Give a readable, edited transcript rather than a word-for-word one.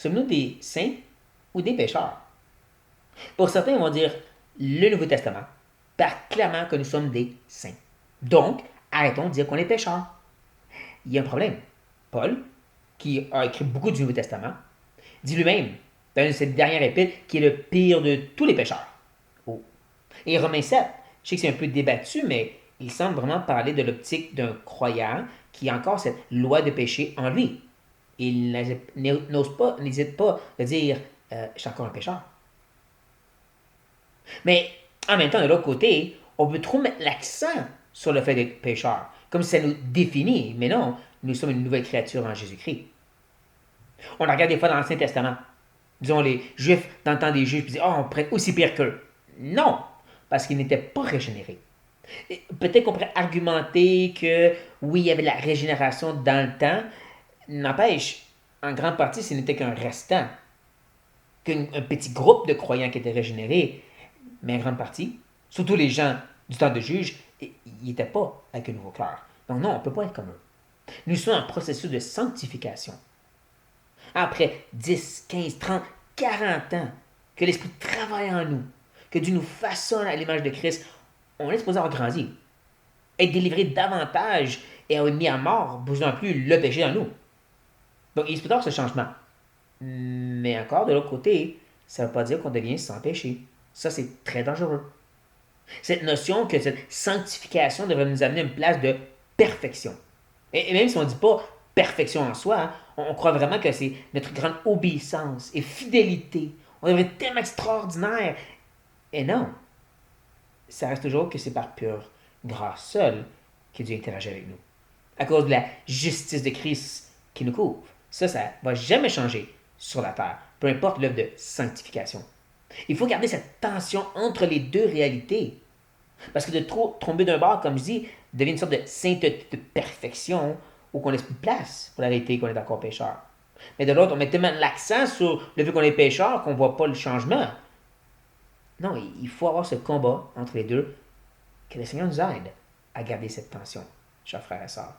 sommes-nous des saints ou des pécheurs? Pour certains, ils vont dire le Nouveau Testament parle clairement que nous sommes des saints. Donc, arrêtons de dire qu'on est pécheurs. Il y a un problème. Paul, qui a écrit beaucoup du Nouveau Testament, dit lui-même, dans cette dernière épître, qui est le pire de tous les pécheurs. Oh. Et Romains 7, je sais que c'est un peu débattu, mais il semble vraiment parler de l'optique d'un croyant qui a encore cette loi de péché en lui. Il n'hésite pas de dire je suis encore un pécheur. Mais en même temps, de l'autre côté, on peut trop mettre l'accent sur le fait d'être pécheur, comme si ça nous définit. Mais non, nous sommes une nouvelle créature en Jésus-Christ. On la regarde des fois dans l'Ancien Testament. Disons, les Juifs, dans le temps des Juifs, disaient, oh, on pourrait être aussi pire qu'eux. Non, parce qu'ils n'étaient pas régénérés. Peut-être qu'on pourrait argumenter que oui, il y avait la régénération dans le temps. N'empêche, en grande partie, ce n'était qu'un restant, qu'un petit groupe de croyants qui étaient régénérés. Mais en grande partie, surtout les gens du temps de juge, ils n'étaient pas avec un nouveau cœur. Donc non, on ne peut pas être comme eux. Nous sommes en processus de sanctification. Après 10, 15, 30, 40 ans que l'Esprit travaille en nous, que Dieu nous façonne à l'image de Christ, on est supposé avoir grandi, être délivré davantage et avoir mis à mort, plus en plus, le péché en nous. Donc, il se peut avoir ce changement. Mais encore, de l'autre côté, ça ne veut pas dire qu'on devient sans péché. Ça, c'est très dangereux. Cette notion que cette sanctification devrait nous amener à une place de perfection. Et même si on ne dit pas perfection en soi, hein, on croit vraiment que c'est notre grande obéissance et fidélité. On devrait être tellement extraordinaire. Et non, ça reste toujours que c'est par pure grâce seule que Dieu interagit avec nous. À cause de la justice de Christ qui nous couvre. Ça ne va jamais changer sur la terre, peu importe l'œuvre de sanctification. Il faut garder cette tension entre les deux réalités. Parce que de trop tomber d'un bord, comme je dis, devient une sorte de sainteté de perfection où qu'on laisse plus de place pour la réalité qu'on est encore pécheur. Mais de l'autre, on met tellement l'accent sur le fait qu'on est pécheur qu'on ne voit pas le changement. Non, il faut avoir ce combat entre les deux, que le Seigneur nous aide à garder cette tension, chers frères et sœurs.